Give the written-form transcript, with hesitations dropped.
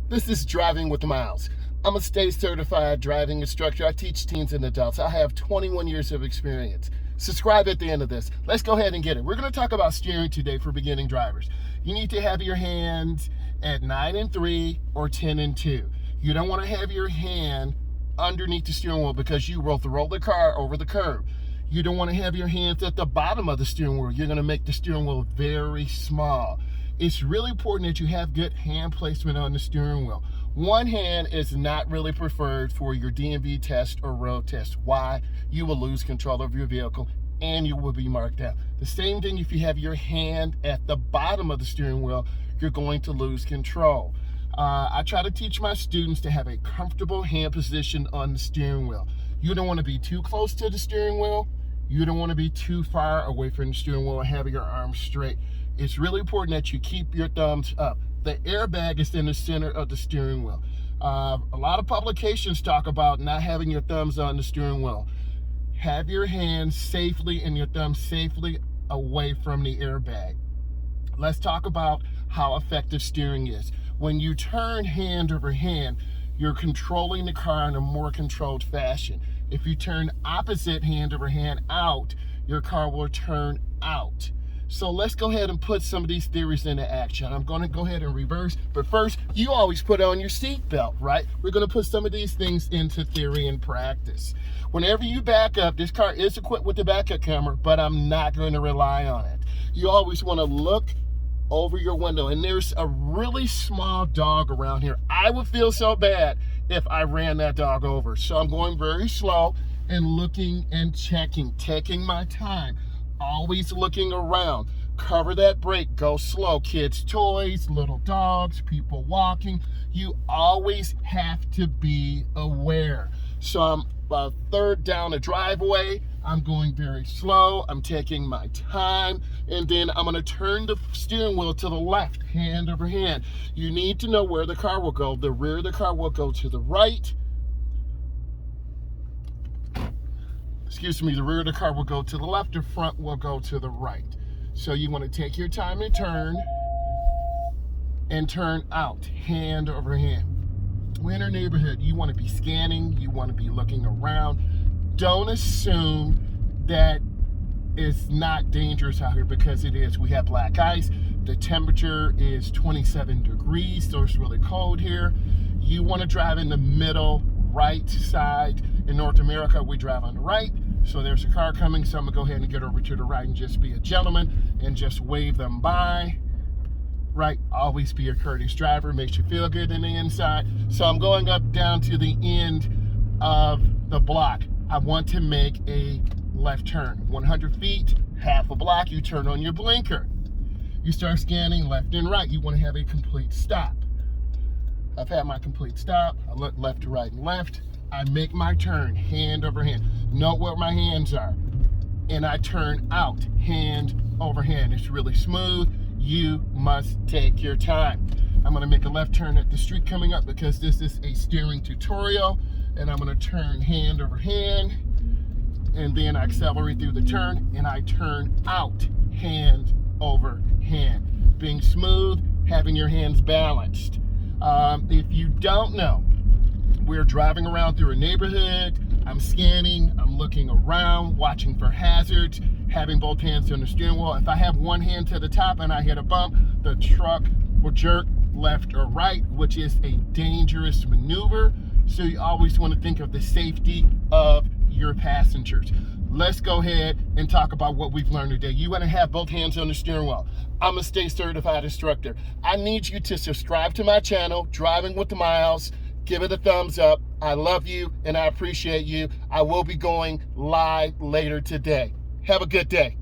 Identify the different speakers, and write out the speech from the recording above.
Speaker 1: This is Driving with Miles. I'm a state certified driving instructor. I teach teens and adults. I have 21 years of experience. Subscribe at the end of this. Let's go ahead and get it. We're going to talk about steering today for beginning drivers. You need to have your hands at 9 and 3 or 10 and 2. You don't want to have your hand underneath the steering wheel because you will throw the car over the curb. You don't want to have your hands at the bottom of the steering wheel. You're going to make the steering wheel very small. It's really important that you have good hand placement on the steering wheel. One hand is not really preferred for your DMV test or road test. Why? You will lose control of your vehicle and you will be marked out. The same thing if you have your hand at the bottom of the steering wheel, you're going to lose control. I try to teach my students to have a comfortable hand position on the steering wheel. You don't want to be too close to the steering wheel. You don't want to be too far away from the steering wheel and have your arms straight. It's really important that you keep your thumbs up. The airbag is in the center of the steering wheel. A lot of publications talk about not having your thumbs on the steering wheel. Have your hands safely and your thumbs safely away from the airbag. Let's talk about how effective steering is. When you turn hand over hand, you're controlling the car in a more controlled fashion. If you turn opposite hand over hand out, your car will turn out. So let's go ahead and put some of these theories into action. I'm going to go ahead and reverse, but first, you always put on your seatbelt, right? We're going to put some of these things into theory and practice. Whenever you back up, this car is equipped with the backup camera, but I'm not going to rely on it. You always want to look over your window, and there's a really small dog around here. I would feel so bad if I ran that dog over. So I'm going very slow and looking and checking, taking my time. Always looking around. Cover that brake, go slow. Kids' toys, little dogs, people walking. You always have to be aware. So I'm about third down the driveway. I'm going very slow. I'm taking my time. And then I'm going to turn the steering wheel to the left, hand over hand. You need to know where the car will go. The rear of the car will go to the right. The rear of the car will go to the left, the front will go to the right. So you want to take your time and turn out, hand over hand. We're in our neighborhood. You want to be scanning, you want to be looking around. Don't assume that it's not dangerous out here, because it is. We have black ice. The temperature is 27 degrees, so it's really cold here. You want to drive in the middle right side. In North America, we drive on the right. So there's a car coming, so I'm gonna go ahead and get over to the right and just be a gentleman and just wave them by. Right, always be a courteous driver, makes you feel good in the inside. So I'm going up down to the end of the block. I want to make a left turn. 100 feet, half a block, you turn on your blinker. You start scanning left and right. You wanna have a complete stop. I've had my complete stop. I look left to right and left. I make my turn, hand over hand. Note where my hands are. And I turn out, hand over hand. It's really smooth. You must take your time. I'm gonna make a left turn at the street coming up because this is a steering tutorial. And I'm gonna turn hand over hand. And then I accelerate through the turn and I turn out, hand over hand. Being smooth, having your hands balanced. If you don't know, we're driving around through a neighborhood. I'm scanning, I'm looking around, watching for hazards, having both hands on the steering wheel. If I have one hand to the top and I hit a bump, the truck will jerk left or right, which is a dangerous maneuver. So you always want to think of the safety of your passengers. Let's go ahead and talk about what we've learned today. You want to have both hands on the steering wheel. I'm a state certified instructor. I need you to subscribe to my channel, Driving with Miles. Give it a thumbs up. I love you and I appreciate you. I will be going live later today. Have a good day.